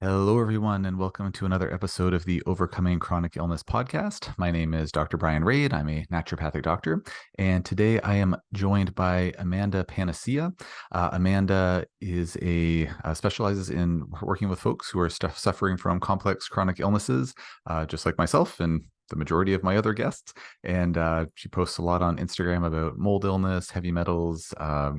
Hello, everyone, and welcome to another episode of the Overcoming Chronic Illness podcast. My name is Dr. Brian Rade. I'm a naturopathic doctor, and today I am joined by Amanda Panacea. Amanda is specializes in working with folks who are suffering from complex chronic illnesses, just like myself and the majority of my other guests. And she posts a lot on Instagram about mold illness, heavy metals,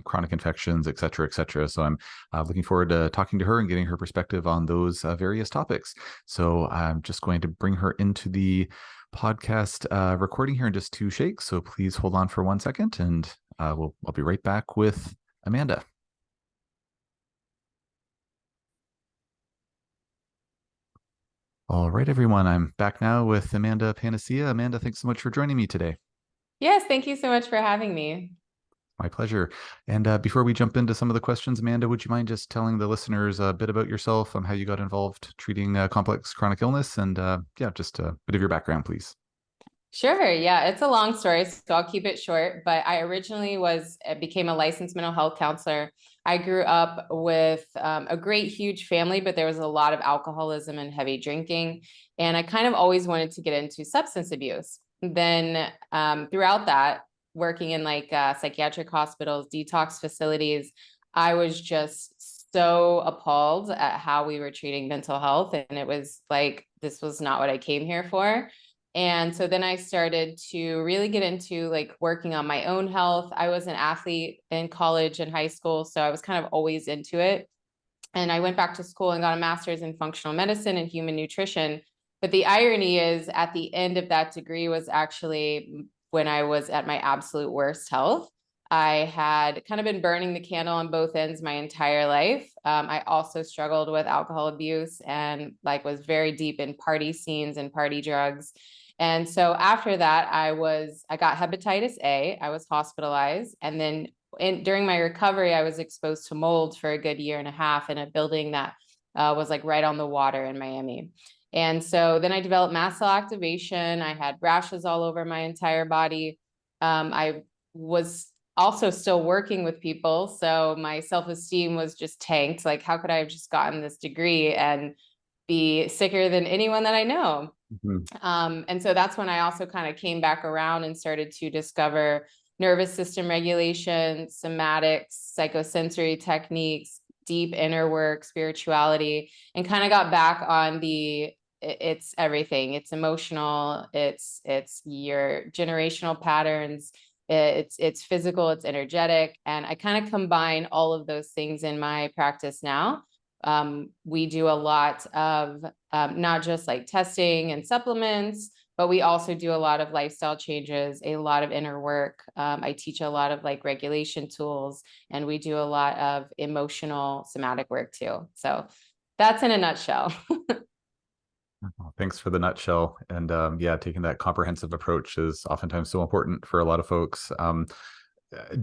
chronic infections, et cetera, et cetera. So I'm looking forward to talking to her and getting her perspective on those various topics. So I'm just going to bring her into the podcast recording here in just two shakes. So please hold on for 1 second, and I'll be right back with Amanda. All right, everyone. I'm back now with Amanda Panacea. Amanda, thanks so much for joining me today. Yes, thank you so much for having me. My pleasure. And before we jump into some of the questions, Amanda, would you mind just telling the listeners a bit about yourself and how you got involved treating complex chronic illness, and just a bit of your background, please? Sure. Yeah, it's a long story, so I'll keep it short. But I originally became a licensed mental health counselor. I grew up with a great, huge family, but there was a lot of alcoholism and heavy drinking. And I kind of always wanted to get into substance abuse. Then throughout that, working in psychiatric hospitals, detox facilities, I was just so appalled at how we were treating mental health. And it was like, this was not what I came here for. And so then I started to really get into working on my own health. I was an athlete in college and high school, so I was kind of always into it. And I went back to school and got a master's in functional medicine and human nutrition. But the irony is, at the end of that degree was actually when I was at my absolute worst health. I had kind of been burning the candle on both ends my entire life. I also struggled with alcohol abuse and was very deep in party scenes and party drugs. And so after that, I got hepatitis A. I was hospitalized. And then during my recovery, I was exposed to mold for a good year and a half in a building that was right on the water in Miami. And so then I developed mast cell activation. I had rashes all over my entire body. I was also still working with people, so my self-esteem was just tanked. How could I have just gotten this degree and be sicker than anyone that I know? Mm-hmm. And so that's when I also kind of came back around and started to discover nervous system regulation, somatics, psychosensory techniques, deep inner work, spirituality, and kind of got back on it's everything. It's emotional, it's your generational patterns, it's physical, it's energetic. And I kind of combine all of those things in my practice now. We do a lot of not just testing and supplements, but we also do a lot of lifestyle changes, a lot of inner work. I teach a lot of regulation tools, and we do a lot of emotional somatic work too. So that's in a nutshell. Thanks for the nutshell. And taking that comprehensive approach is oftentimes so important for a lot of folks.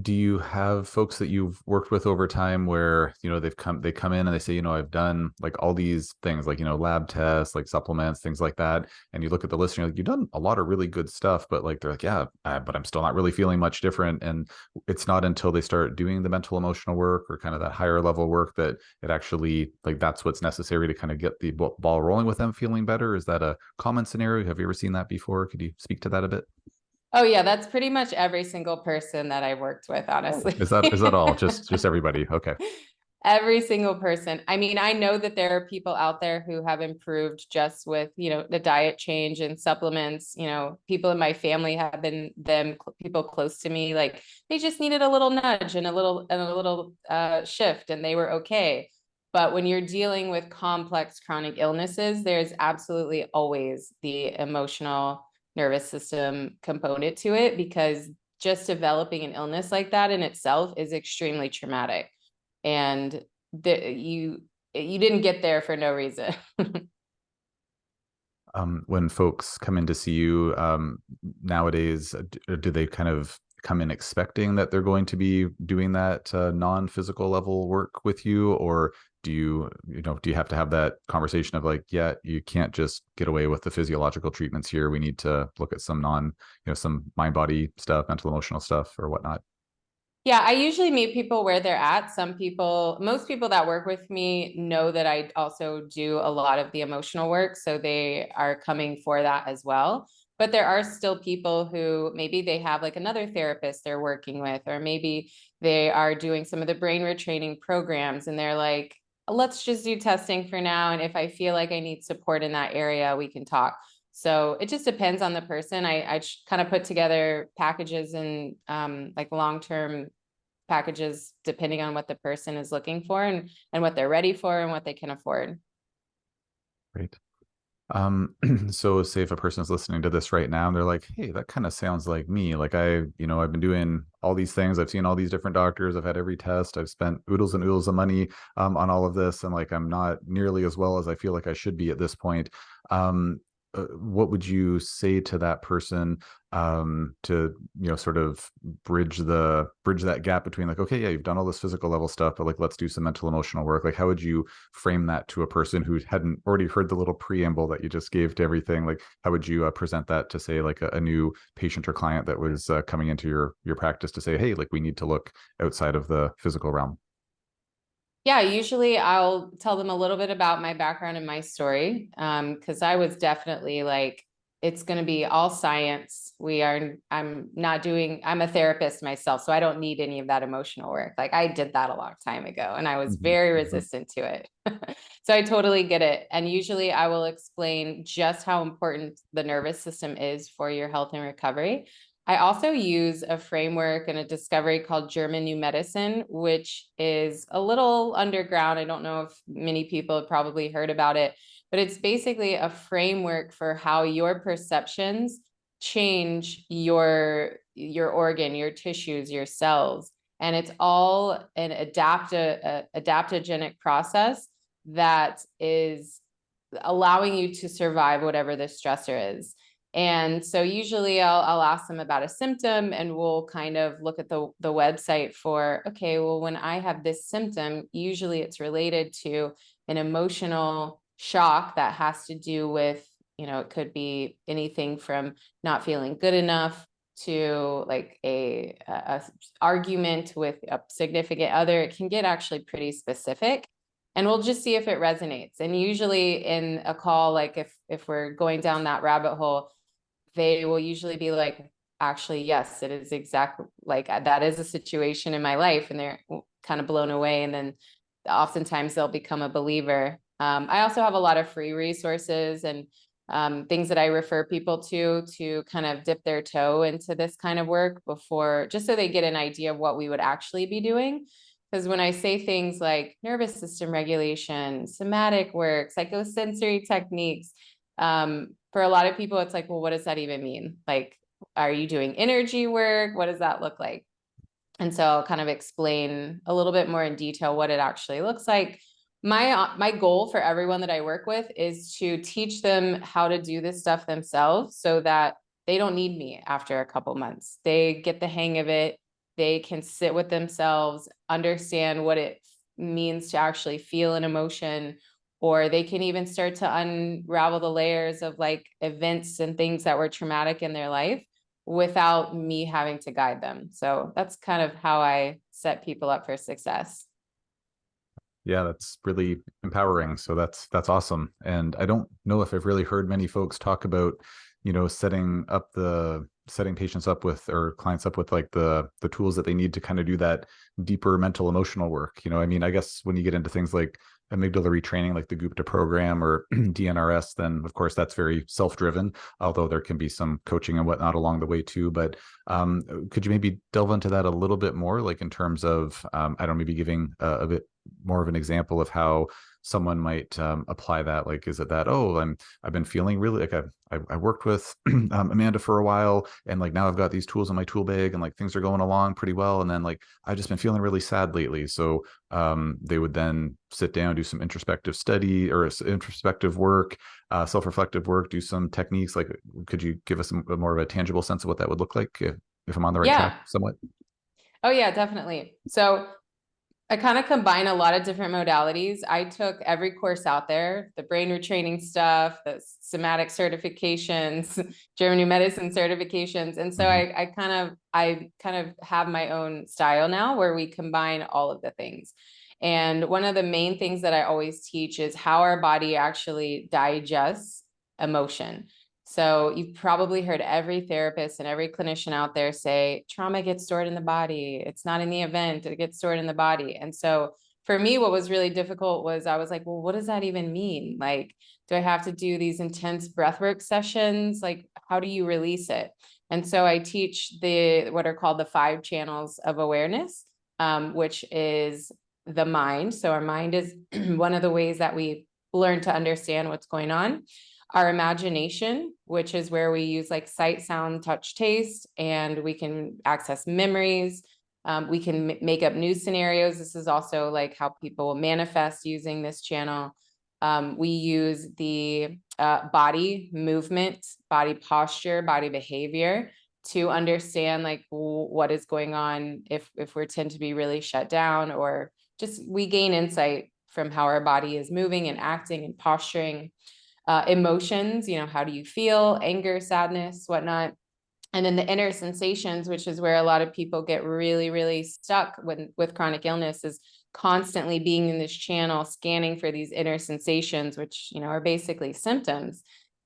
Do you have folks that you've worked with over time where, they come in and they say, I've done all these things, lab tests, supplements, things like that. And you look at the list and you're you've done a lot of really good stuff, but they're yeah, but I'm still not really feeling much different. And it's not until they start doing the mental emotional work or kind of that higher level work that it actually that's what's necessary to kind of get the ball rolling with them feeling better. Is that a common scenario? Have you ever seen that before? Could you speak to that a bit? Oh yeah, that's pretty much every single person that I worked with, honestly. Is that all? Just everybody? Okay. Every single person. I mean, I know that there are people out there who have improved just with, the diet change and supplements. People in my family have been people close to me, they just needed a little nudge and a little shift, and they were okay. But when you're dealing with complex chronic illnesses, there's absolutely always the emotional nervous system component to it, because just developing an illness like that in itself is extremely traumatic. And you didn't get there for no reason. When folks come in to see you nowadays, do they kind of come in expecting that they're going to be doing that non-physical level work with you, or do you have to have that conversation of yeah, you can't just get away with the physiological treatments here. We need to look at some some mind body stuff, mental emotional stuff, or whatnot? Yeah, I usually meet people where they're at. Most people that work with me know that I also do a lot of the emotional work, so they are coming for that as well. But there are still people who maybe they have like another therapist they're working with, or maybe they are doing some of the brain retraining programs and they're like, let's just do testing for now. And if I feel like I need support in that area, we can talk. So it just depends on the person. I kind of put together packages and like long-term packages depending on what the person is looking for and what they're ready for and what they can afford. Great. So say if a person is listening to this right now and they're like, hey, that kind of sounds like me. Like I've been doing all these things. I've seen all these different doctors. I've had every test. I've spent oodles and oodles of money on all of this. And like, I'm not nearly as well as I feel like I should be at this point. What would you say to that person to, sort of bridge that gap between like, okay, yeah, you've done all this physical level stuff, but like, let's do some mental emotional work. Like, how would you frame that to a person who hadn't already heard the little preamble that you just gave to everything? Like, how would you present that to say like a new patient or client that was coming into your practice to say, hey, like we need to look outside of the physical realm? Yeah, usually I'll tell them a little bit about my background and my story. Because I was definitely like, it's going to be all science. I'm a therapist myself, so I don't need any of that emotional work. Like I did that a long time ago and I was Mhm, very mhm. resistant to it. So I totally get it. And usually I will explain just how important the nervous system is for your health and recovery. I also use a framework and a discovery called German New Medicine, which is a little underground. I don't know if many people have probably heard about it, but it's basically a framework for how your perceptions change your organ, your tissues, your cells. And it's all an adaptogenic process that is allowing you to survive whatever the stressor is. And so usually I'll ask them about a symptom and we'll kind of look at the website for, okay, well, when I have this symptom, usually it's related to an emotional shock that has to do with, it could be anything from not feeling good enough to like a argument with a significant other. It can get actually pretty specific and we'll just see if it resonates. And usually in a call, like if we're going down that rabbit hole, they will usually be like, actually, yes, it is exactly like that is a situation in my life. And they're kind of blown away. And then oftentimes they'll become a believer. I also have a lot of free resources and things that I refer people to kind of dip their toe into this kind of work before, just so they get an idea of what we would actually be doing. Because when I say things like nervous system regulation, somatic work, psychosensory techniques, for a lot of people, it's like, well, what does that even mean? Like, are you doing energy work? What does that look like? And so I'll kind of explain a little bit more in detail what it actually looks like. My goal for everyone that I work with is to teach them how to do this stuff themselves so that they don't need me after a couple months. They get the hang of it. They can sit with themselves, understand what it means to actually feel an emotion, or they can even start to unravel the layers of like events and things that were traumatic in their life without me having to guide them. So that's kind of how I set people up for success. Yeah, that's really empowering. So that's awesome. And I don't know if I've really heard many folks talk about, setting patients up with or clients up with like the tools that they need to kind of do that deeper mental emotional work. I mean, I guess when you get into things like amygdala retraining, like the Gupta program or DNRS, then of course that's very self-driven, although there can be some coaching and whatnot along the way too. But could you maybe delve into that a little bit more, like in terms of, I don't know, maybe giving a bit more of an example of how someone might apply that? Like, is it that, oh, I've been feeling really like I worked with Amanda for a while, and like now I've got these tools in my tool bag, and like things are going along pretty well, and then like I've just been feeling really sad lately. So they would then sit down, do some introspective study or introspective work, self-reflective work, do some techniques. Like, could you give us a more of a tangible sense of what that would look like if I'm on the right track Yeah. somewhat? Oh, yeah, definitely. So I kind of combine a lot of different modalities. I took every course out there, the brain retraining stuff, the somatic certifications, German new medicine certifications. And so Mhm. I kind of have my own style now where we combine all of the things. And one of the main things that I always teach is how our body actually digests emotion. So you've probably heard every therapist and every clinician out there say trauma gets stored in the body. It's not in the event, it gets stored in the body. And so for me, what was really difficult was I was like, well, what does that even mean? Like, do I have to do these intense breathwork sessions? Like, how do you release it? And so I teach the what are called the 5 channels of awareness, which is the mind. So our mind is one of the ways that we learn to understand what's going on. Our imagination, which is where we use like sight, sound, touch, taste, and we can access memories. We can make up new scenarios. This is also like how people manifest using this channel. We use the body movement, body posture, body behavior to understand like what is going on if we tend to be really shut down, or just we gain insight from how our body is moving and acting and posturing. Emotions, how do you feel? Anger, sadness, whatnot. And then the inner sensations, which is where a lot of people get really, really stuck with chronic illness, is constantly being in this channel, scanning for these inner sensations, which, are basically symptoms.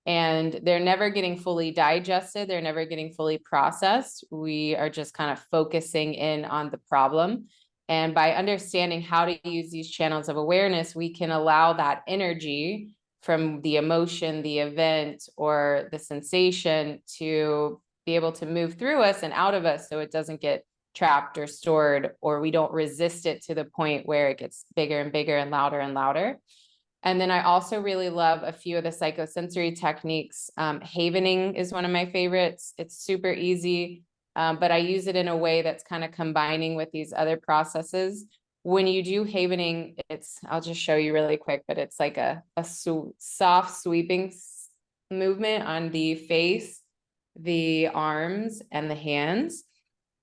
And they're never getting fully digested. They're never getting fully processed. We are just kind of focusing in on the problem. And by understanding how to use these channels of awareness, we can allow that energy from the emotion, the event, or the sensation to be able to move through us and out of us so it doesn't get trapped or stored, or we don't resist it to the point where it gets bigger and bigger and louder and louder. And then I also really love a few of the psychosensory techniques. Havening is one of my favorites. It's super easy, but I use it in a way that's kind of combining with these other processes. When you do havening, I'll just show you really quick, but it's like a soft sweeping movement on the face, the arms, and the hands.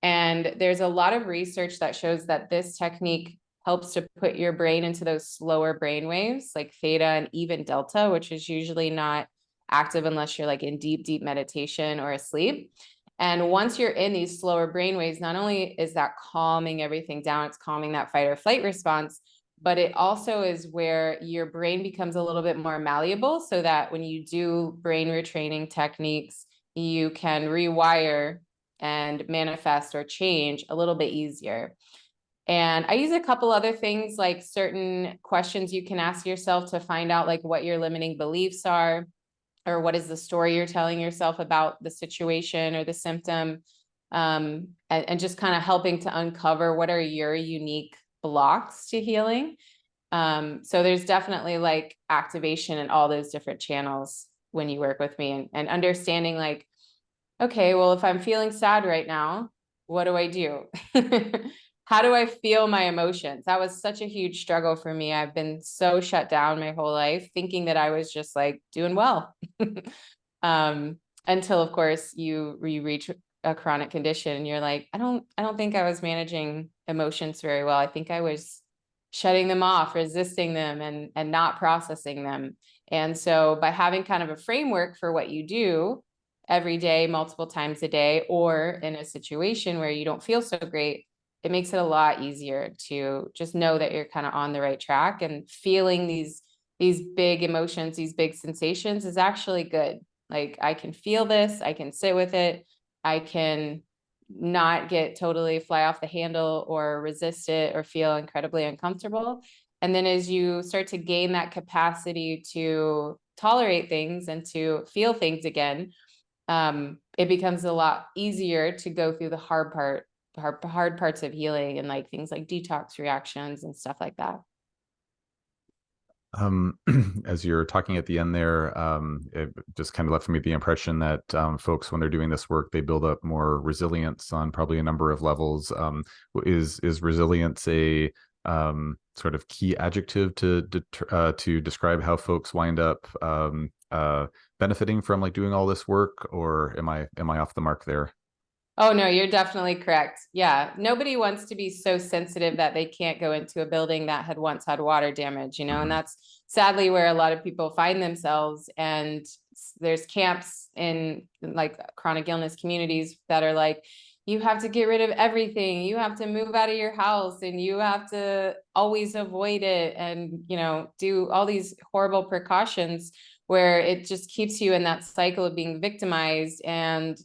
And there's a lot of research that shows that this technique helps to put your brain into those slower brain waves, like theta and even delta, which is usually not active unless you're like in deep, deep meditation or asleep. And once you're in these slower brain waves, not only is that calming everything down, it's calming that fight or flight response, but it also is where your brain becomes a little bit more malleable so that when you do brain retraining techniques, you can rewire and manifest or change a little bit easier. And I use a couple other things, like certain questions you can ask yourself to find out like what your limiting beliefs are, or what is the story you're telling yourself about the situation or the symptom, and just kind of helping to uncover what are your unique blocks to healing. So there's definitely like activation in all those different channels when you work with me, and understanding like, okay, well, if I'm feeling sad right now, what do I do? How do I feel my emotions? That was such a huge struggle for me. I've been so shut down my whole life, thinking that I was just like doing well. um, until of course you reach a chronic condition and you're like, I don't think I was managing emotions very well. I think I was shutting them off, resisting them, and not processing them. And so by having kind of a framework for what you do every day, multiple times a day, or in a situation where you don't feel so great, it makes it a lot easier to just know that you're kind of on the right track, and feeling these big emotions, these big sensations is actually good. Like, I can feel this, I can sit with it, I can not get totally fly off the handle or resist it or feel incredibly uncomfortable. And then as you start to gain that capacity to tolerate things and to feel things again, it becomes a lot easier to go through the hard parts of healing, and like things like detox reactions and stuff like that. Um, as you're talking at the end there, it just kind of left me the impression that folks, when they're doing this work, they build up more resilience on probably a number of levels. Is resilience a sort of key adjective to describe how folks wind up benefiting from like doing all this work, or am I off the mark there? Oh no, you're definitely correct. Yeah. Nobody wants to be so sensitive that they can't go into a building that had once had water damage, and Mhm. that's sadly where a lot of people find themselves. And there's camps in like chronic illness communities that are like, you have to get rid of everything. You have to move out of your house and you have to always avoid it and, do all these horrible precautions where it just keeps you in that cycle of being victimized and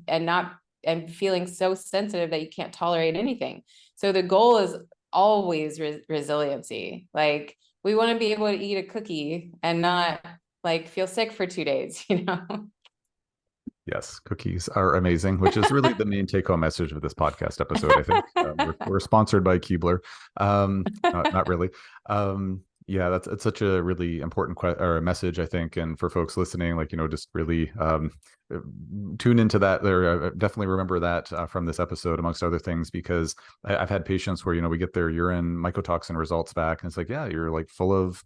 not and feeling so sensitive that you can't tolerate anything. So the goal is always resiliency. Like we want to be able to eat a cookie and not like feel sick for 2 days. Yes, cookies are amazing, which is really the main take-home message of this podcast episode, I think. We're sponsored by Keebler. Not really. Yeah, that's it's such a really important or message, I think, and for folks listening, like just really tune into that. There, definitely remember that from this episode, amongst other things, because I've had patients where we get their urine mycotoxin results back, and it's like, yeah, you're like full of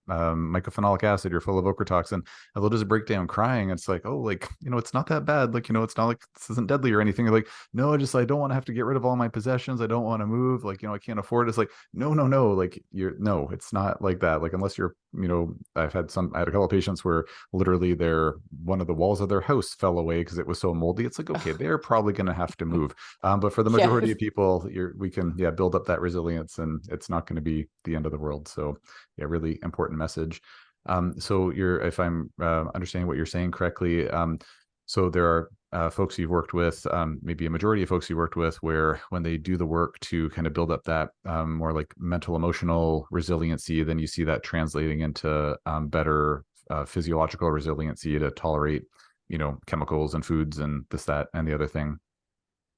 mycophenolic acid, you're full of ochratoxin, and they'll just break down crying. It's like, oh, like, it's not that bad. Like, it's not like this isn't deadly or anything. Like, no, I don't want to have to get rid of all my possessions. I don't want to move. Like, I can't afford it. It's like, no, no, no. Like, no, it's not like that. Like, unless you're, I had a couple of patients where literally one of the walls of their house fell away because it was so moldy. It's like, okay, they're probably going to have to move. But for the majority Yes. of people, we can, build up that resilience, and it's not going to be the end of the world. So yeah, really important message. So if I'm understanding what you're saying correctly, so there are folks you've worked with, maybe a majority of folks you worked with, where when they do the work to kind of build up that more like mental, emotional resiliency, then you see that translating into better physiological resiliency to tolerate, chemicals and foods and this, that, and the other thing.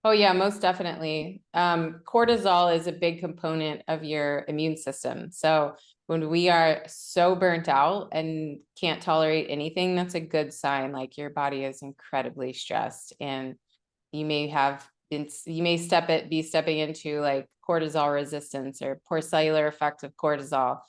Oh yeah, most definitely. Cortisol is a big component of your immune system. So when we are so burnt out and can't tolerate anything, that's a good sign. Like your body is incredibly stressed, and you may be stepping into like cortisol resistance or poor cellular effect of cortisol.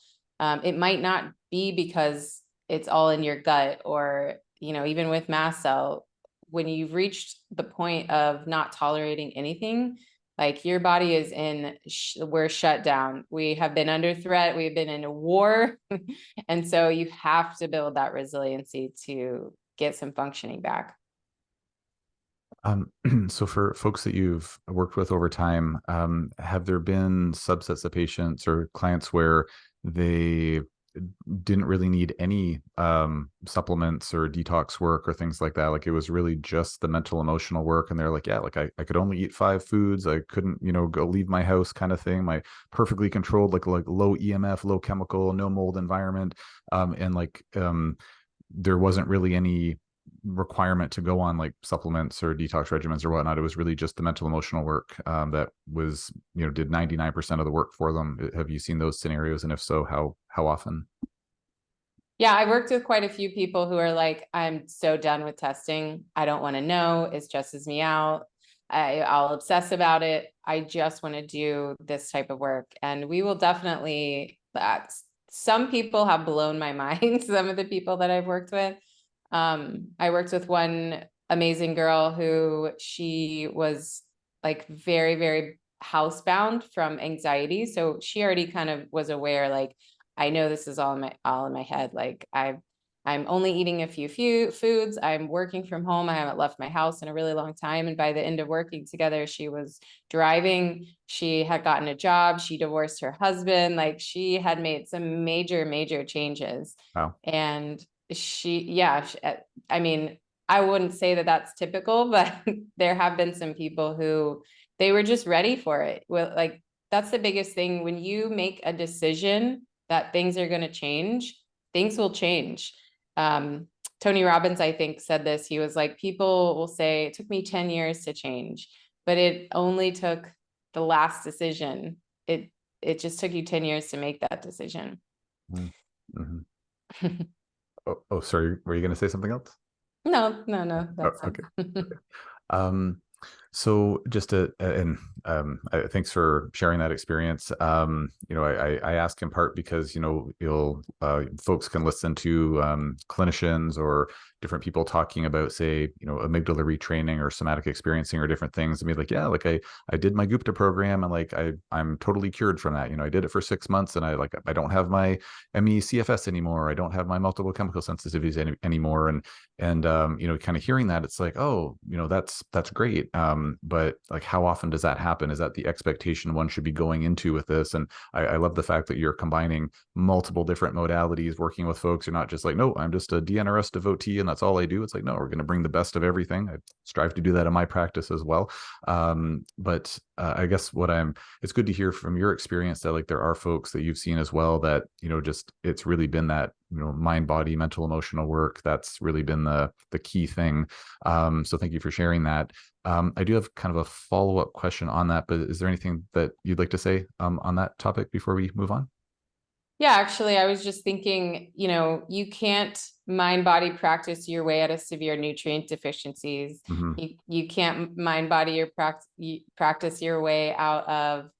It might not be because it's all in your gut, or even with mast cell, when you've reached the point of not tolerating anything, like your body is we're shut down. We have been under threat. We've been in a war. And so you have to build that resiliency to get some functioning back. So for folks that you've worked with over time, have there been subsets of patients or clients where they didn't really need any supplements or detox work or things like that? Like it was really just the mental emotional work, and they're like, yeah, like I could only eat 5 foods, I couldn't go leave my house, kind of thing. My perfectly controlled, like low EMF, low chemical, no mold environment, and there wasn't really any requirement to go on like supplements or detox regimens or whatnot. It was really just the mental emotional work that was, did 99% of the work for them. Have you seen those scenarios? And if so, how often? Yeah, I worked with quite a few people who are like, I'm so done with testing. I don't want to know. It stresses me out. I'll obsess about it. I just want to do this type of work. And we will definitely, some people have blown my mind, some of the people that I've worked with. I worked with one amazing girl who she was like very, very housebound from anxiety. So she already kind of was aware, like, I know this is all in my head. Like I'm only eating a few foods. I'm working from home. I haven't left my house in a really long time. And by the end of working together, she was driving. She had gotten a job. She divorced her husband. Like she had made some major, major changes. Wow. And I mean, I wouldn't say that that's typical, but there have been some people who they were just ready for it. Well, like that's the biggest thing. When you make a decision that things are going to change, things will change. Tony Robbins, I think, said this. He was like, people will say, it took me 10 years to change, but it only took the last decision. It just took you 10 years to make that decision. Mm-hmm. Oh, sorry. Were you going to say something else? No, Oh, that's okay. it. Um, so just to, and Thanks for sharing that experience. I ask in part because, folks can listen to clinicians or different people talking about, say, amygdala retraining or somatic experiencing or different things, and be like, yeah, like I did my Gupta program, and like I'm totally cured from that. I did it for 6 months, and I don't have my ME/CFS anymore. I don't have my multiple chemical sensitivities anymore. And kind of hearing that, it's like, oh, that's great. But like, how often does that happen? Is that the expectation one should be going into with this? And I love the fact that you're combining multiple different modalities, working with folks. You're not just like, no, I'm just a DNRS devotee and that's all I do. It's like, no, we're going to bring the best of everything. I strive to do that in my practice as well. But I guess it's good to hear from your experience that like there are folks that you've seen as well that, just it's really been that, mind, body, mental, emotional work. That's really been the key thing. So thank you for sharing that. I do have kind of a follow-up question on that, but is there anything that you'd like to say on that topic before we move on? Yeah, actually, I was just thinking, you can't mind body practice your way out of severe nutrient deficiencies. Mm-hmm. You can't mind body or practice your way out of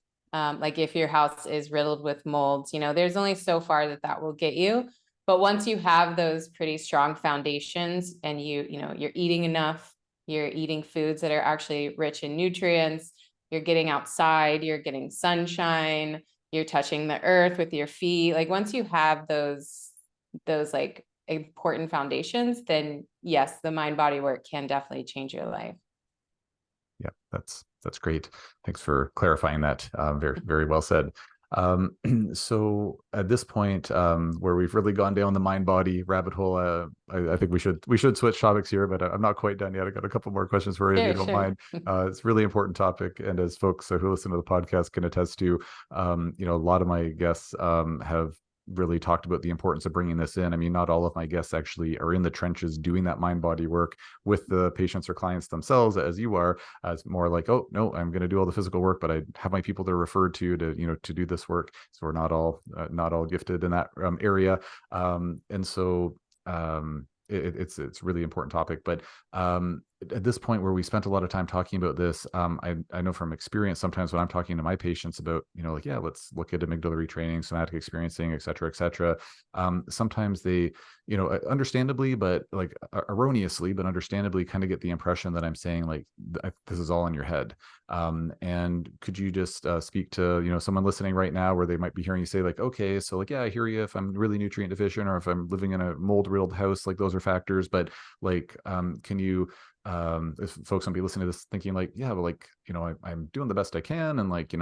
like if your house is riddled with molds. There's only so far that will get you. But once you have those pretty strong foundations and you're eating enough, you're eating foods that are actually rich in nutrients, you're getting outside, you're getting sunshine, you're touching the earth with your feet. Like once you have those like important foundations, then yes, the mind body work can definitely change your life. Yeah, that's great. Thanks for clarifying that. Very, very well said. So at this point, where we've really gone down the mind body rabbit hole, I think we should switch topics here, but I'm not quite done yet. I got a couple more questions for you if you don't mind. It's a really important topic, and as folks who listen to the podcast can attest to, a lot of my guests have really talked about the importance of bringing this in. I mean, not all of my guests actually are in the trenches doing that mind body work with the patients or clients themselves, as you are. It's more like, oh no, I'm going to do all the physical work, but I have my people they're referred to do this work. So we're not all gifted in that area, and so it's really important topic. But at this point where we spent a lot of time talking about this, I know from experience, sometimes when I'm talking to my patients about, like, yeah, let's look at amygdala retraining, somatic experiencing, et cetera, sometimes they, understandably, but like erroneously, but understandably kind of get the impression that I'm saying like, this is all in your head. And could you just speak to, someone listening right now where they might be hearing you say like, okay, so like, yeah, I hear you if I'm really nutrient deficient or if I'm living in a mold riddled house, like those are factors, but like, can you, if folks might be listening to this thinking like, yeah, but like, I'm doing the best I can. And like,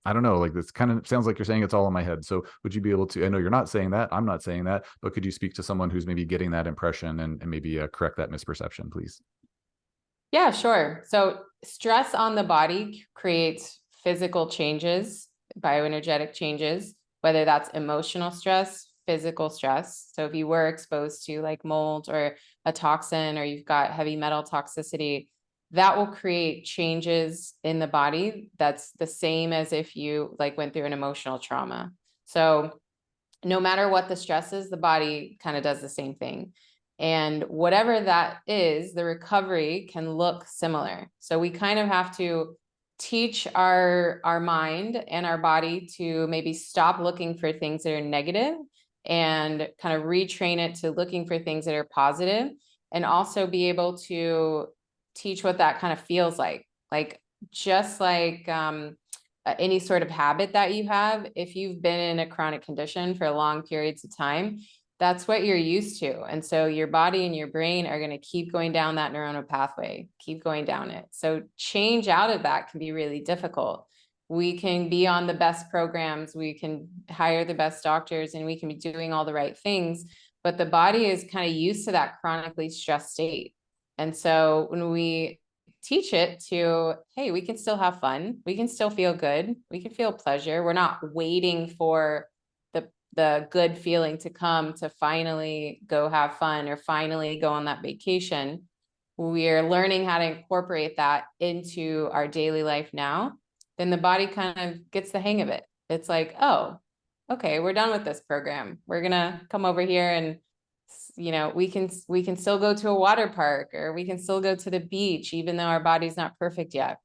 I don't know, like this kind of sounds like you're saying it's all in my head. So would you be able to, I know you're not saying that, I'm not saying that, but could you speak to someone who's maybe getting that impression and maybe correct that misperception, please? Yeah, sure. So stress on the body creates physical changes, bioenergetic changes, whether that's emotional stress, physical stress. So if you were exposed to like mold or a toxin, or you've got heavy metal toxicity, that will create changes in the body. That's the same as if you like went through an emotional trauma. So no matter what the stress is, the body kind of does the same thing. And whatever that is, the recovery can look similar. So we kind of have to teach our mind and our body to maybe stop looking for things that are negative and kind of retrain it to looking for things that are positive, and also be able to teach what that kind of feels like. Like just like any sort of habit that you have, if you've been in a chronic condition for long periods of time, that's what you're used to. And so your body and your brain are going to keep going down that neuronal pathway, keep going down it. So change out of that can be really difficult. We can be on the best programs, we can hire the best doctors, and we can be doing all the right things, but the body is kind of used to that chronically stressed state. And so when we teach it to, hey, we can still have fun, we can still feel good, we can feel pleasure, we're not waiting for the good feeling to come to finally go have fun or finally go on that vacation. We're learning how to incorporate that into our daily life now. Then the body kind of gets the hang of it. It's like, oh, okay, we're done with this program. We're gonna come over here and we can still go to a water park, or we can still go to the beach, even though our body's not perfect yet.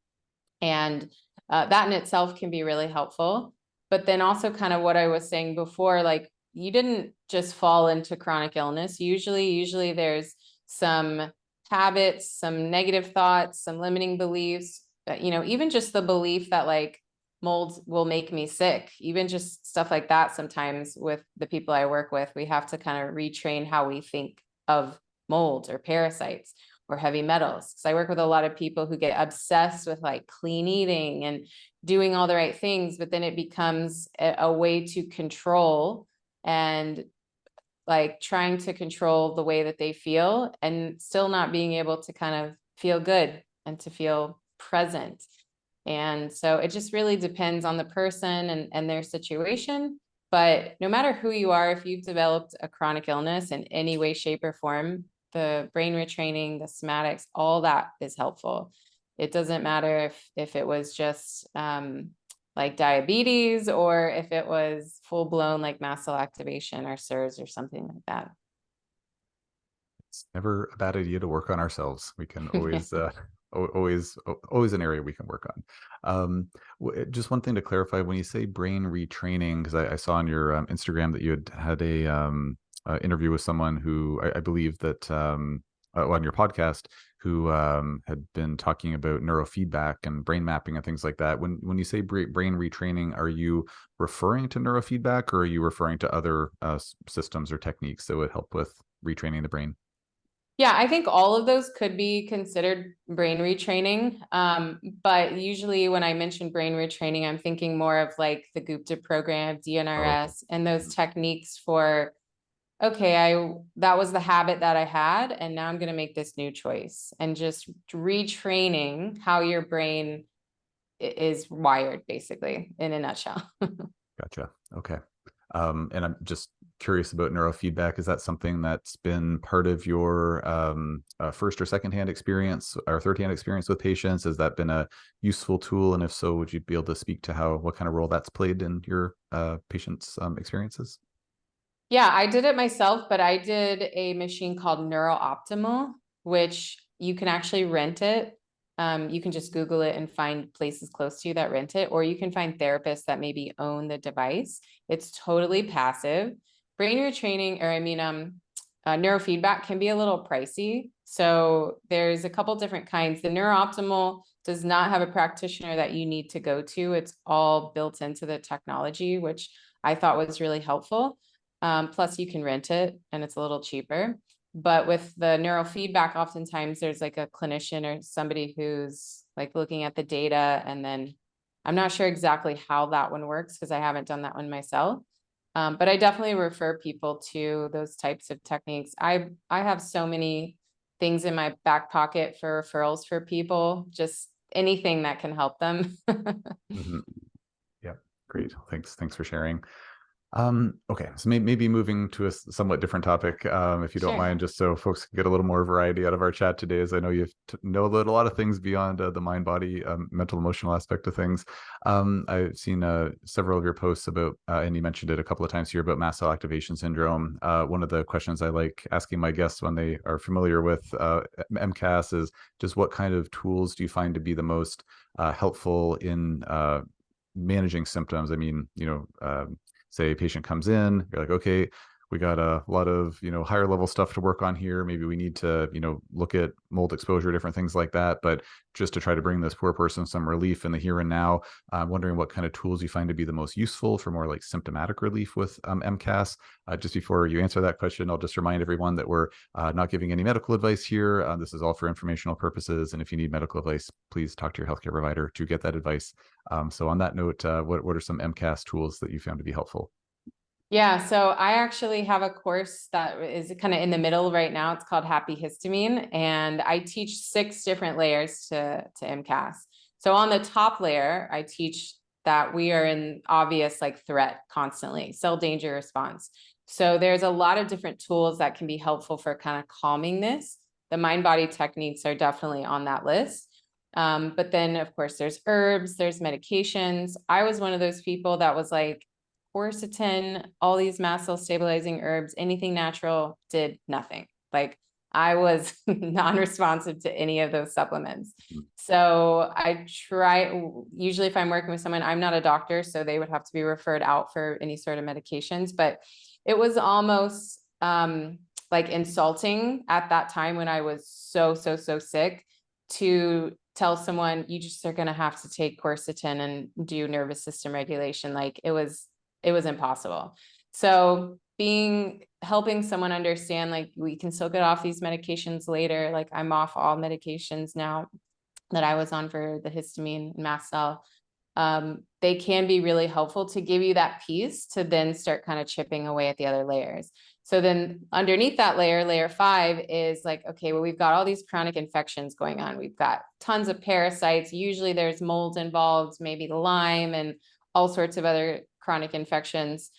And that in itself can be really helpful. But then also kind of what I was saying before, like you didn't just fall into chronic illness. Usually there's some habits, some negative thoughts, some limiting beliefs, even just the belief that like mold will make me sick, even just stuff like that. Sometimes with the people I work with, we have to kind of retrain how we think of mold or parasites or heavy metals. Because I work with a lot of people who get obsessed with like clean eating and doing all the right things, but then it becomes a way to control and like trying to control the way that they feel and still not being able to kind of feel good and to feel present. And so it just really depends on the person and their situation. But no matter who you are, if you've developed a chronic illness in any way, shape, or form, the brain retraining, the somatics, all that is helpful. It doesn't matter if it was just like diabetes or if it was full blown like mast cell activation or SIRS or something like that. It's never a bad idea to work on ourselves. We can always, always an area we can work on. Just one thing to clarify: when you say brain retraining, because I saw on your Instagram that you had a interview with someone who I believe that on your podcast who had been talking about neurofeedback and brain mapping and things like that. When you say brain retraining, are you referring to neurofeedback, or are you referring to other systems or techniques that would help with retraining the brain? Yeah, I think all of those could be considered brain retraining. But usually when I mention brain retraining, I'm thinking more of like the Gupta program, Oh, okay. DNRS, and those techniques for, okay, that was the habit that I had, and now I'm going to make this new choice, and just retraining how your brain is wired, basically, in a nutshell. Gotcha. Okay. And I'm just curious about neurofeedback. Is that something that's been part of your first or secondhand experience or third-hand experience with patients? Has that been a useful tool? And if so, would you be able to speak to what kind of role that's played in your patients' experiences? Yeah, I did it myself, but I did a machine called NeuroOptimal, which you can actually rent it. You can just Google it and find places close to you that rent it, or you can find therapists that maybe own the device. It's totally passive. Brain retraining, or I mean, neurofeedback can be a little pricey. So there's a couple different kinds. The NeuroOptimal does not have a practitioner that you need to go to. It's all built into the technology, which I thought was really helpful. Plus you can rent it and it's a little cheaper. But with the neurofeedback, oftentimes there's like a clinician or somebody who's like looking at the data. And then I'm not sure exactly how that one works because I haven't done that one myself. But I definitely refer people to those types of techniques. I have so many things in my back pocket for referrals for people, just anything that can help them. Mhm. Yeah, great. Thanks for sharing. Okay, so maybe moving to a somewhat different topic, if you don't Sure. mind, just so folks can get a little more variety out of our chat today, as I know you know a lot of things beyond the mind, body, mental, emotional aspect of things. I've seen several of your posts about, and you mentioned it a couple of times here, about mast cell activation syndrome. One of the questions I like asking my guests when they are familiar with MCAS is just what kind of tools do you find to be the most helpful in managing symptoms? I mean, say a patient comes in, you're like, okay, we got a lot of, higher level stuff to work on here. Maybe we need to, look at mold exposure, different things like that. But just to try to bring this poor person some relief in the here and now, I'm wondering what kind of tools you find to be the most useful for more like symptomatic relief with MCAS. Just before you answer that question, I'll just remind everyone that we're not giving any medical advice here. This is all for informational purposes. And if you need medical advice, please talk to your healthcare provider to get that advice. So on that note, what are some MCAS tools that you found to be helpful? Yeah, so I actually have a course that is kind of in the middle right now. It's called Happy Histamine, and I teach 6 different layers to MCAS. So on the top layer, I teach that we are in obvious like threat constantly, cell danger response. So there's a lot of different tools that can be helpful for kind of calming this. The mind body techniques are definitely on that list. But then of course there's herbs, there's medications. I was one of those people that was like, quercetin, all these mast cell stabilizing herbs, anything natural did nothing. Like I was non-responsive to any of those supplements. So I try, usually if I'm working with someone, I'm not a doctor, so they would have to be referred out for any sort of medications, but it was almost like insulting at that time when I was so sick to tell someone you just are going to have to take quercetin and do nervous system regulation. Like it was impossible. So helping someone understand, like, we can still get off these medications later. Like I'm off all medications now that I was on for the histamine and mast cell. They can be really helpful to give you that piece to then start kind of chipping away at the other layers. So then underneath that layer 5 is like, okay, well, we've got all these chronic infections going on. We've got tons of parasites. Usually there's mold involved, maybe the Lyme and all sorts of other chronic infections.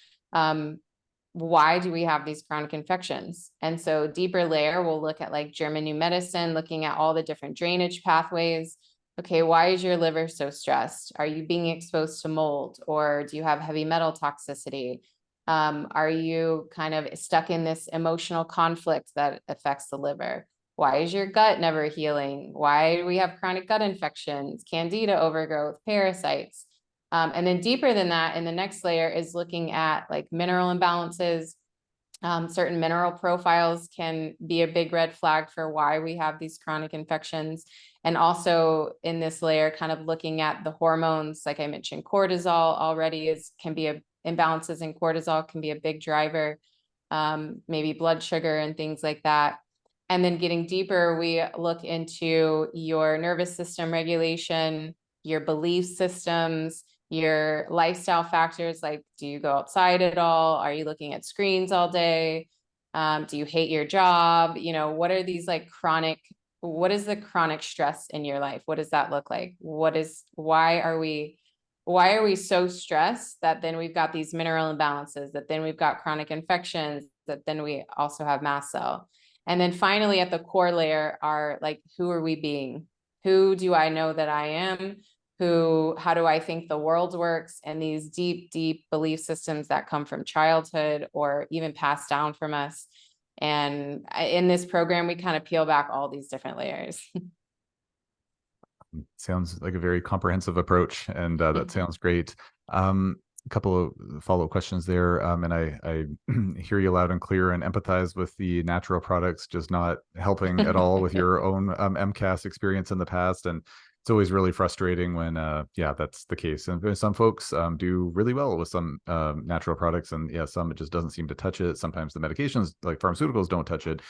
Why do we have these chronic infections? And so deeper layer, we'll look at like German new medicine, looking at all the different drainage pathways. Okay, why is your liver so stressed? Are you being exposed to mold, or do you have heavy metal toxicity? Are you kind of stuck in this emotional conflict that affects the liver? Why is your gut never healing? Why do we have chronic gut infections, candida overgrowth, parasites? And then deeper than that, in the next layer is looking at like mineral imbalances. Certain mineral profiles can be a big red flag for why we have these chronic infections. And also in this layer, kind of looking at the hormones, like I mentioned, cortisol already imbalances in cortisol can be a big driver, maybe blood sugar and things like that. And then getting deeper, we look into your nervous system regulation, your belief systems, your lifestyle factors, like, do you go outside at all? Are you looking at screens all day? Do you hate your job? What are these like what is the chronic stress in your life? What does that look like? Why are we so stressed that then we've got these mineral imbalances, that then we've got chronic infections, that then we also have mast cell. And then finally at the core layer are like, who are we being? Who do I know that I am? How do I think the world works? And these deep belief systems that come from childhood or even passed down from us. And in this program, we kind of peel back all these different layers. Sounds like a very comprehensive approach, and that sounds great. A couple of follow-up questions there, and I hear you loud and clear and empathize with the natural products just not helping at all with your own MCAS experience in the past, and it's always really frustrating when that's the case. And some folks do really well with some natural products, and some it just doesn't seem to touch it. Sometimes the medications, like pharmaceuticals, don't touch it,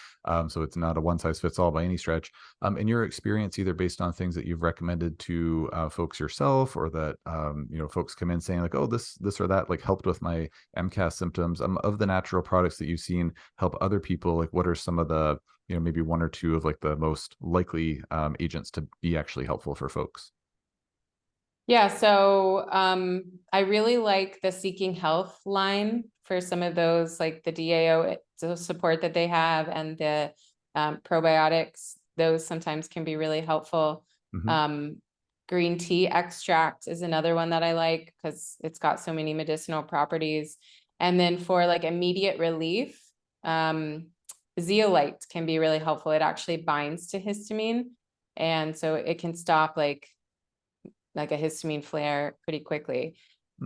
so it's not a one size fits all by any stretch. In your experience, either based on things that you've recommended to folks yourself, or that folks come in saying like, oh, this or that like helped with my MCAS symptoms, of the natural products that you've seen help other people, like what are some of the maybe one or two of like the most likely agents to be actually helpful for folks? Yeah, so I really like the Seeking Health line for some of those, like the DAO support that they have, and the probiotics. Those sometimes can be really helpful. Mm-hmm. Green tea extract is another one that I like because it's got so many medicinal properties. And then for like immediate relief, zeolite can be really helpful. It actually binds to histamine, and so it can stop like a histamine flare pretty quickly.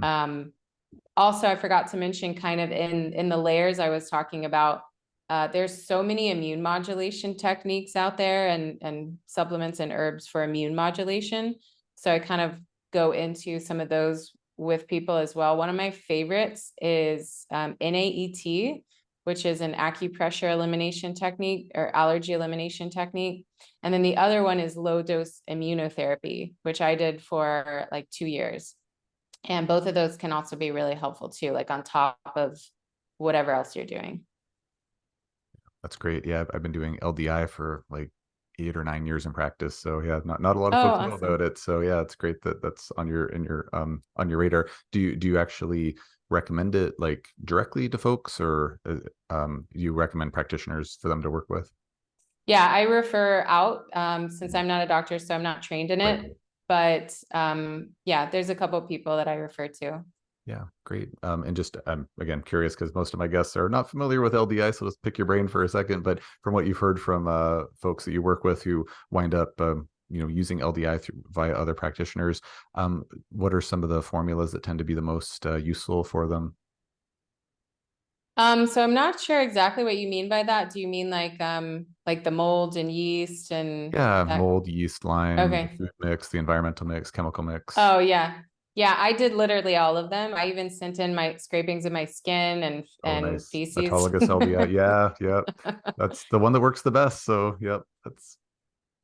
Also, I forgot to mention, kind of in the layers I was talking about, there's so many immune modulation techniques out there, and supplements and herbs for immune modulation. So I kind of go into some of those with people as well. One of my favorites is NAET, which is an acupressure elimination technique or allergy elimination technique. And then the other one is low dose immunotherapy, which I did for like 2 years. And both of those can also be really helpful too, like on top of whatever else you're doing. That's great. Yeah, I've been doing LDI for like 8 or 9 years in practice. So yeah, not a lot Oh, of folks know about awesome. it. So yeah, it's great that that's on your radar. Do you actually recommend it like directly to folks, or do you recommend practitioners for them to work with? Yeah, I refer out since I'm not a doctor, so I'm not trained in Right. it. But yeah, there's a couple of people that I refer to. Yeah, great. And just I'm again curious because most of my guests are not familiar with LDI, so let's pick your brain for a second. But from what you've heard from folks that you work with who wind up, using LDI via other practitioners, what are some of the formulas that tend to be the most useful for them? So I'm not sure exactly what you mean by that. Do you mean like the mold and yeast and Yeah, that? mold, yeast, lime, the Okay. food mix, the environmental mix, chemical mix. Oh yeah. Yeah, I did literally all of them. I even sent in my scrapings of my skin Oh, and nice. feces. Autologous LDI. Yeah, yeah. That's the one that works the best. So, yep, that's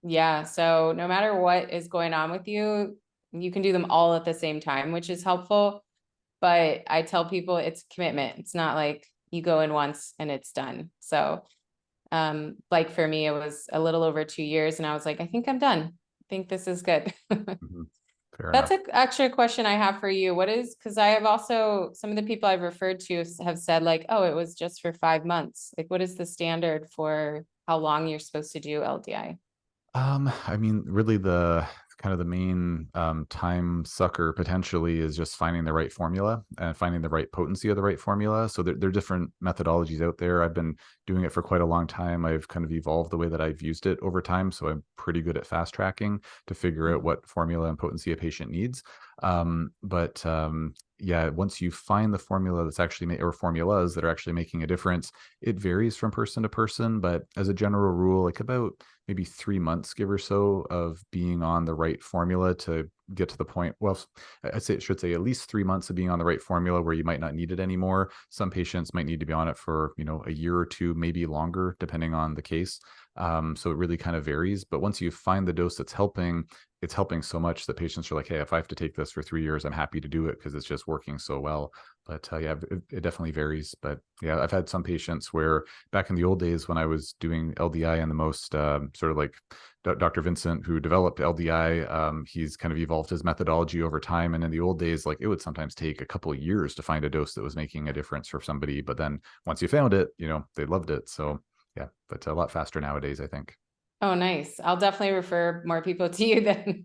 Yeah, so no matter what is going on with you, you can do them all at the same time, which is helpful. But I tell people it's commitment. It's not like you go in once and it's done. So, like for me, it was a little over 2 years, and I was like, I think I'm done. I think this is good. mhm, fair That's enough. actually a question I have for you. What is, because I have also, some of the people I've referred to have said like, oh, it was just for 5 months. Like, what is the standard for how long you're supposed to do LDI? I mean, really the kind of the main time sucker potentially is just finding the right formula and finding the right potency of the right formula. So there are different methodologies out there. I've been doing it for quite a long time. I've kind of evolved the way that I've used it over time. So I'm pretty good at fast tracking to figure out what formula and potency a patient needs. But yeah, once you find the formula that's actually or formulas that are actually making a difference, it varies from person to person. But as a general rule, like about maybe 3 months, give or so, of being on the right formula to get to the point. Well, I say it should say at least 3 months of being on the right formula where you might not need it anymore. Some patients might need to be on it for a year or two, maybe longer, depending on the case. So it really kind of varies. But once you find the dose that's helping, it's helping so much that patients are like, hey, if I have to take this for 3 years, I'm happy to do it because it's just working so well. But yeah, it definitely varies. But yeah, I've had some patients where back in the old days when I was doing LDI and the most sort of like Dr. Vincent, who developed LDI, he's kind of evolved his methodology over time. And in the old days, like it would sometimes take a couple of years to find a dose that was making a difference for somebody. But then once you found it, they loved it. So yeah, but a lot faster nowadays, I think. Oh, nice. I'll definitely refer more people to you then.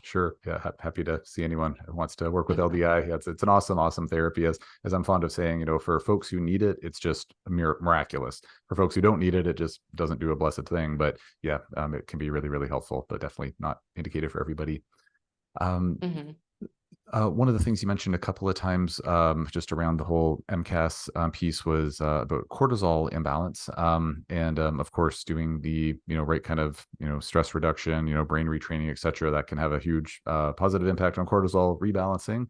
Sure. Yeah. Happy to see anyone who wants to work with LDI. Yeah, it's an awesome, awesome therapy. As I'm fond of saying, for folks who need it, it's just miraculous. For folks who don't need it, it just doesn't do a blessed thing. But yeah, it can be really, really helpful, but definitely not indicated for everybody. Um, Mhm. one of the things you mentioned a couple of times, just around the whole MCAS piece, was about cortisol imbalance, and of course, doing the right kind of stress reduction, brain retraining, et cetera. That can have a huge positive impact on cortisol rebalancing.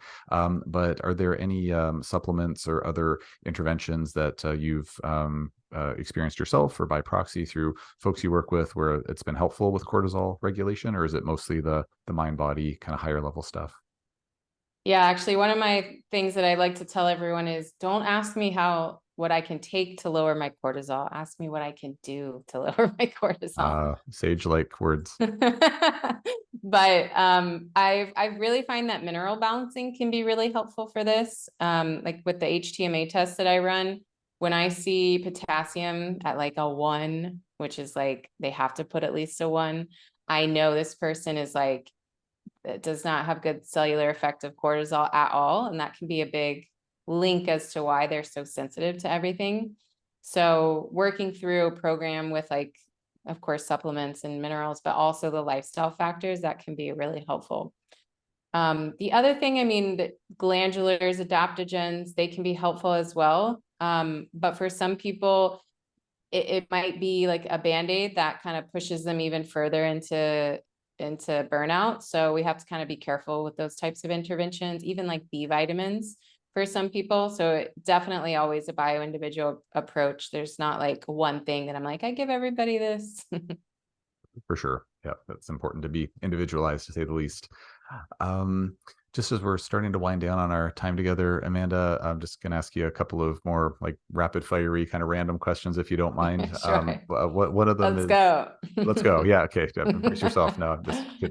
But are there any supplements or other interventions that you've experienced yourself or by proxy through folks you work with where it's been helpful with cortisol regulation, or is it mostly the mind body kind of higher level stuff? Yeah, actually, one of my things that I like to tell everyone is don't ask me what I can take to lower my cortisol. Ask me what I can do to lower my cortisol. Sage-like words. But I really find that mineral balancing can be really helpful for this. Like with the HTMA test that I run, when I see potassium at like a 1, which is like they have to put at least a 1, I know this person is like it does not have good cellular effect of cortisol at all. And that can be a big link as to why they're so sensitive to everything. So working through a program with like, of course, supplements and minerals, but also the lifestyle factors, that can be really helpful. The other thing, I mean, the glandulars, adaptogens, they can be helpful as well. But for some people, it might be like a band-aid that kind of pushes them even further into burnout. So we have to kind of be careful with those types of interventions, even like B vitamins for some people. So definitely always a bio-individual approach. There's not like one thing that I'm like, I give everybody this. For sure. Yeah, that's important to be individualized, to say the least. Um, just as we're starting to wind down on our time together, Amanda, I'm just going to ask you a couple of more like rapid fiery kind of random questions, if you don't mind. Sure. What one of them Let's is, go. let's go. Yeah, okay. Yeah, brace yourself. No,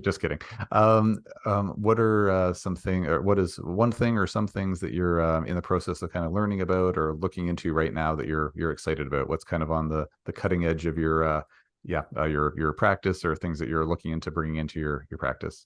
just kidding. What are something, or what is one thing or some things that you're in the process of kind of learning about or looking into right now that you're excited about? What's kind of on the cutting edge of your practice, or things that you're looking into bringing into your practice?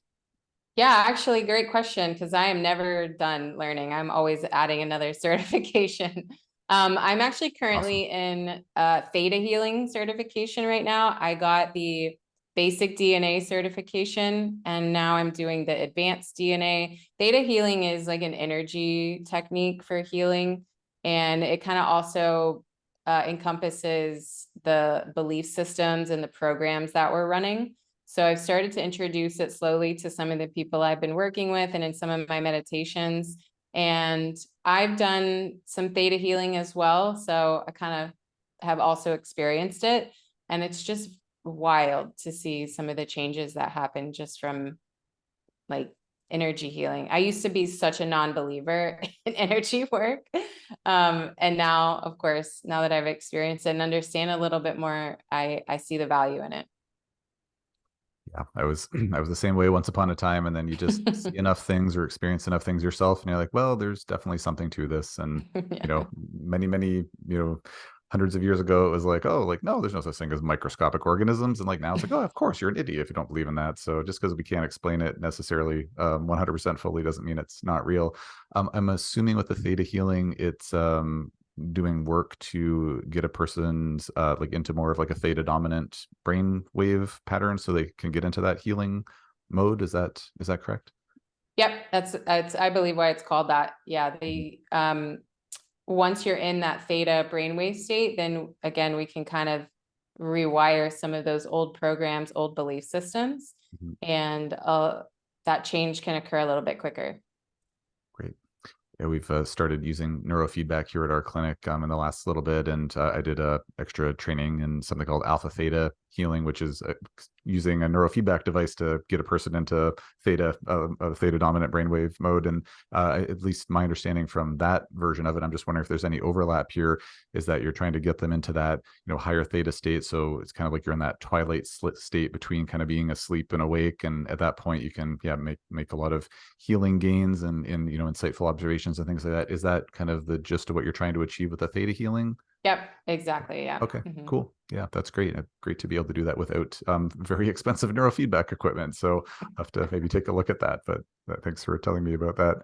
Yeah, actually, great question, because I am never done learning. I'm always adding another certification. I'm actually Awesome. currently in theta healing certification right now. I got the basic DNA certification, and now I'm doing the advanced DNA. Theta healing is like an energy technique for healing, and it kind of also encompasses the belief systems and the programs that we're running. So I've started to introduce it slowly to some of the people I've been working with and in some of my meditations. And I've done some theta healing as well. So I kind of have also experienced it. And it's just wild to see some of the changes that happen just from like energy healing. I used to be such a non-believer in energy work. And now, of course, now that I've experienced it and understand a little bit more, I see the value in it. Yeah, I was I was the same way once upon a time, and then you just see enough things or experience enough things yourself, and you're like, well, there's definitely something to this. And Yeah. many hundreds of years ago, it was like, oh, like no, there's no such thing as microscopic organisms, and like now it's like, oh, of course, you're an idiot if you don't believe in that. So just because we can't explain it necessarily 100% fully doesn't mean it's not real. I'm assuming with the theta healing, it's doing work to get a person's like into more of like a theta dominant brain wave pattern so they can get into that healing mode. Is that correct? Yep, that's I believe why it's called that. Yeah, Mhm. they once you're in that theta brainwave state, then again we can kind of rewire some of those old programs, old belief systems, Mhm. and that change can occur a little bit quicker. Great. Yeah, we've started using neurofeedback here at our clinic in the last little bit, and I did a extra training in something called alpha theta healing, which is using a neurofeedback device to get a person into a theta dominant brainwave mode. And at least my understanding from that version of it, I'm just wondering if there's any overlap here. Is that you're trying to get them into that higher theta state, so it's kind of like you're in that twilight slit state between kind of being asleep and awake, and at that point you can make a lot of healing gains and insightful observations and things like that. Is that kind of the gist of what you're trying to achieve with the theta healing? Yep, exactly. Yeah. Okay, Mhm. cool. Yeah, that's great. Great to be able to do that without very expensive neurofeedback equipment. So I'll have to maybe take a look at that. But thanks for telling me about that.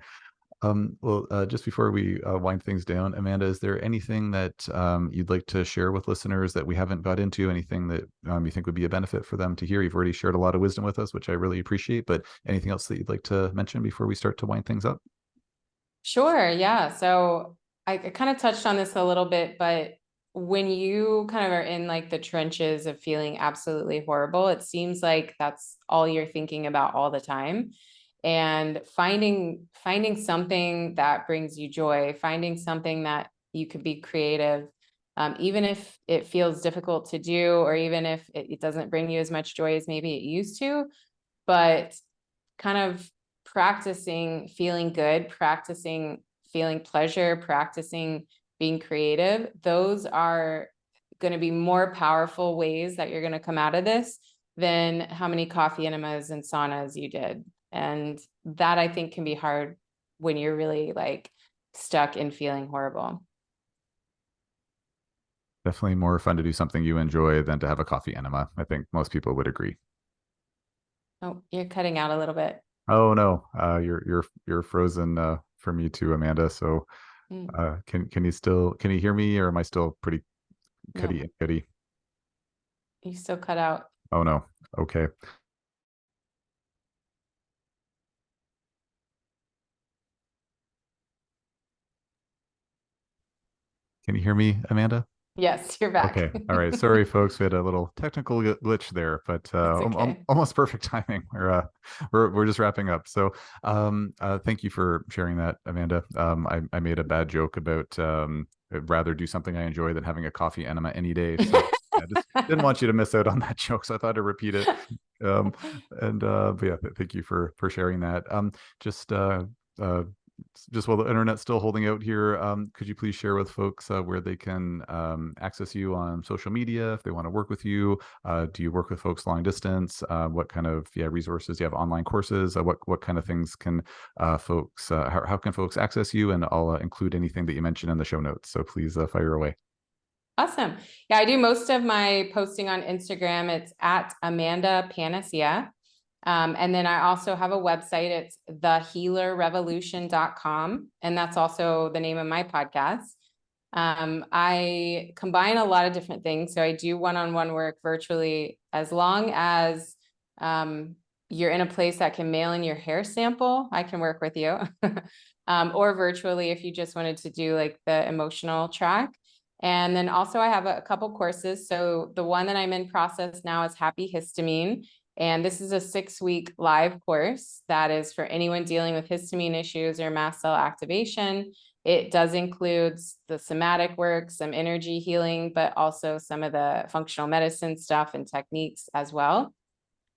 Well, just before we wind things down, Amanda, is there anything that you'd like to share with listeners that we haven't got into? Anything that you think would be a benefit for them to hear? You've already shared a lot of wisdom with us, which I really appreciate. But anything else that you'd like to mention before we start to wind things up? Sure. Yeah. So I kind of touched on this a little bit, but when you kind of are in like the trenches of feeling absolutely horrible, it seems like that's all you're thinking about all the time. And finding something that brings you joy, finding something that you could be creative, even if it feels difficult to do, or even if it doesn't bring you as much joy as maybe it used to, but kind of practicing feeling good, practicing feeling pleasure, practicing being creative, those are going to be more powerful ways that you're going to come out of this than how many coffee enemas and saunas you did. And that I think can be hard when you're really like stuck in feeling horrible. Definitely more fun to do something you enjoy than to have a coffee enema. I think most people would agree. Oh, you're cutting out a little bit. Oh no, you're frozen for me too, Amanda. So Mm, can you hear me, or am I still pretty no, cutty and cutty? you still cut out. Oh no. Okay. Can you hear me, Amanda? Yes, you're Okay. back. All right. Sorry, folks. We had a little technical glitch there, but That's okay. almost perfect timing. We're just wrapping up. So, thank you for sharing that, Amanda. I made a bad joke about I'd rather do something I enjoy than having a coffee enema any day. So, I just didn't want you to miss out on that joke, so I thought I'd repeat it. Um, and but yeah, thank you for sharing that. Just uh, just while the internet's still holding out here, could you please share with folks where they can access you on social media if they want to work with you? Do you work with folks long distance? What kind of resources do you have? Online courses? What kind of things can folks? How can folks access you? And I'll include anything that you mentioned in the show notes. So please fire away. Awesome. Yeah, I do most of my posting on Instagram. It's at Amanda Panacea. And then I also have a website. It's thehealerrevolution.com. And that's also the name of my podcast. I combine a lot of different things. So I do one-on-one work virtually, as long as you're in a place that can mail in your hair sample, I can work with you. Or virtually if you just wanted to do like the emotional track. And then also I have a couple courses. So the one that I'm in process now is Happy Histamine. And this is a 6-week live course that is for anyone dealing with histamine issues or mast cell activation. It does include the somatic work, some energy healing, but also some of the functional medicine stuff and techniques as well.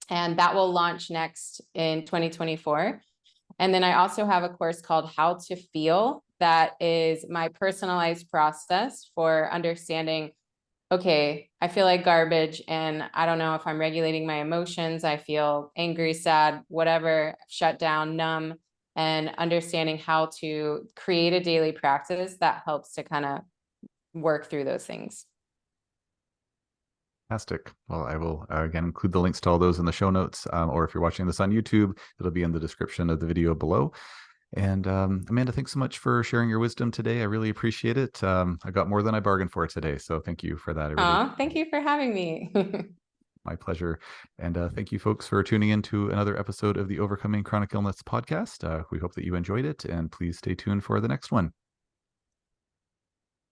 And that will launch next in 2024. And then I also have a course called How to Feel. That is my personalized process for understanding, okay, I feel like garbage and I don't know if I'm regulating my emotions. I feel angry, sad, whatever, shut down, numb, and understanding how to create a daily practice that helps to kind of work through those things. Fantastic. Well, I will again include the links to all those in the show notes, or if you're watching this on YouTube, it'll be in the description of the video below. And Amanda, thanks so much for sharing your wisdom today. I really appreciate it. I got more than I bargained for today, so thank you for that. I really Thank you for having me. My pleasure. And thank you, folks, for tuning in to another episode of the Overcoming Chronic Illness podcast. We hope that you enjoyed it, and please stay tuned for the next one.